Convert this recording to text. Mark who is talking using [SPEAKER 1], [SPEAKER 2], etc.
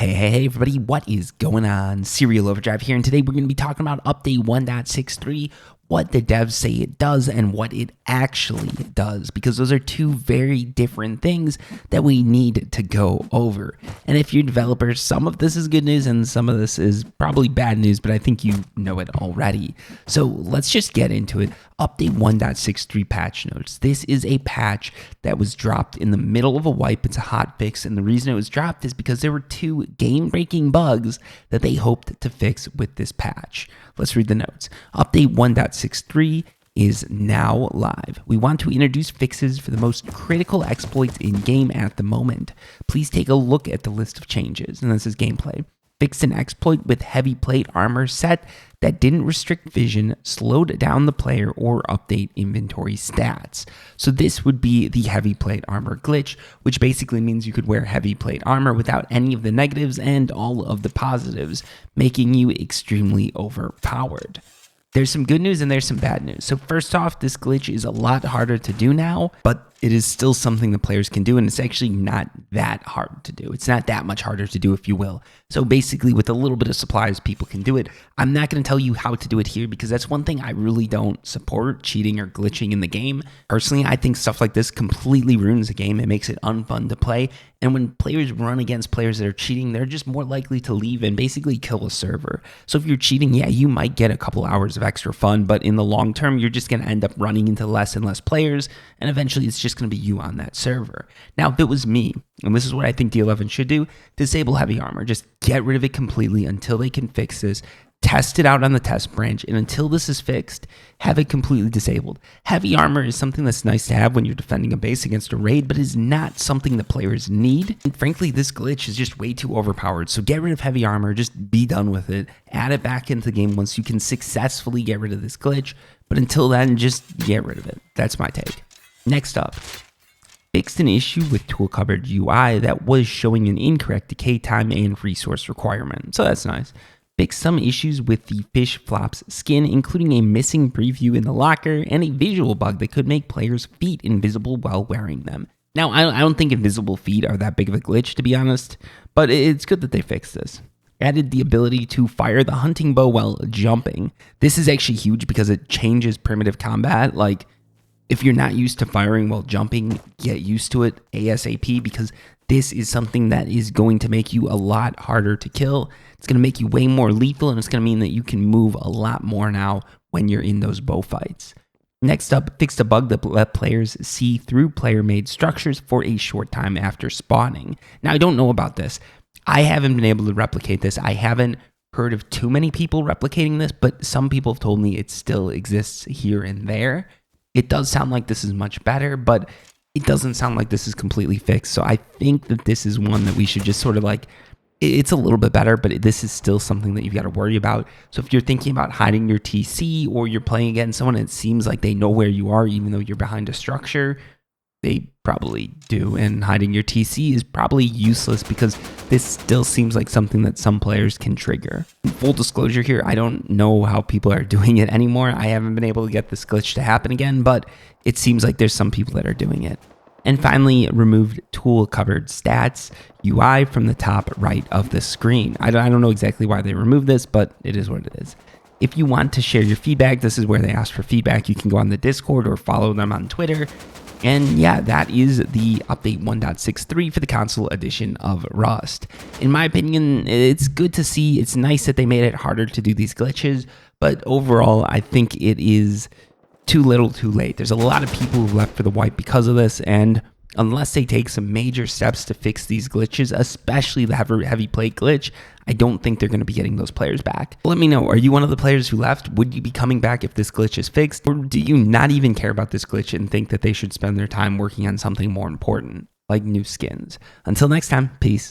[SPEAKER 1] Hey, everybody, what is going on? Serial Overdrive here, and today we're going to be talking about Update 1.63, what the devs say it does, and what it actually does, because those are two very different things that we need to go over. And if you're developers, some of this is good news and some of this is probably bad news, but I think you know it already. So let's just get into it. Update 1.63 patch notes. This is a patch that was dropped in the middle of a wipe. It's a hot fix, and the reason it was dropped is because there were two game-breaking bugs that they hoped to fix with this patch. Let's read the notes. Update 1.63 is now live. We want to introduce fixes for the most critical exploits in game at the moment. Please take a look at the list of changes, and this is gameplay. Fixed an exploit with heavy plate armor set that didn't restrict vision, slowed down the player, or update inventory stats. So this would be the heavy plate armor glitch, which basically means you could wear heavy plate armor without any of the negatives and all of the positives, making you extremely overpowered. There's some good news and there's some bad news. So first off, this glitch is a lot harder to do now, but it is still something the players can do, and it's actually not that hard to do. It's not that much harder to do, if you will. So basically, with a little bit of supplies, people can do it. I'm not going to tell you how to do it here because that's one thing I really don't support, cheating or glitching in the game. Personally, I think stuff like this completely ruins the game. It makes it unfun to play. And when players run against players that are cheating, they're just more likely to leave and basically kill a server. So if you're cheating, yeah, you might get a couple hours of extra fun, but in the long term, you're just going to end up running into less and less players, and eventually it's just going to be you on that server. Now, if it was me, and this is what I think D11 should do, disable heavy armor. Just get rid of it completely until they can fix this. Test it out on the test branch, and until this is fixed, have it completely disabled. Heavy armor is something that's nice to have when you're defending a base against a raid, but is not something the players need. And frankly, this glitch is just way too overpowered, so get rid of heavy armor, just be done with it. Add it back into the game once you can successfully get rid of this glitch, but until then, just get rid of it. That's my take. Next up, fixed an issue with tool cupboard UI that was showing an incorrect decay time and resource requirement, so that's nice. Fixed some issues with the fish flops skin, including a missing preview in the locker and a visual bug that could make players' feet invisible while wearing them. Now, I don't think invisible feet are that big of a glitch, to be honest, but it's good that they fixed this. Added the ability to fire the hunting bow while jumping. This is actually huge because it changes primitive combat. Like, if you're not used to firing while jumping, get used to it ASAP, because this is something that is going to make you a lot harder to kill. It's going to make you way more lethal, and it's going to mean that you can move a lot more now when you're in those bow fights. Next up, fixed a bug that let players see through player-made structures for a short time after spawning. Now, I don't know about this. I haven't been able to replicate this. I haven't heard of too many people replicating this, but some people have told me it still exists here and there. It does sound like this is much better, but it doesn't sound like this is completely fixed. So I think that this is one that we should just sort of like, it's a little bit better, but this is still something that you've got to worry about. So if you're thinking about hiding your TC, or you're playing against someone and it seems like they know where you are, even though you're behind a structure, they probably do. And hiding your TC is probably useless because this still seems like something that some players can trigger. Full disclosure here, I don't know how people are doing it anymore. I haven't been able to get this glitch to happen again, but it seems like there's some people that are doing it. And finally, removed tool cupboard stats UI from the top right of the screen. I don't know exactly why they removed this, but it is what it is. If you want to share your feedback, this is where they ask for feedback. You can go on the Discord or follow them on Twitter. And yeah, that is the update 1.63 for the console edition of Rust. In my opinion, it's good to see. It's nice that they made it harder to do these glitches, but overall, I think it is too little too late. There's a lot of people who left for the wipe because of this, and unless they take some major steps to fix these glitches, especially the heavy plate glitch, I don't think they're going to be getting those players back. Let me know, are you one of the players who left? Would you be coming back if this glitch is fixed? Or do you not even care about this glitch and think that they should spend their time working on something more important, like new skins? Until next time, peace.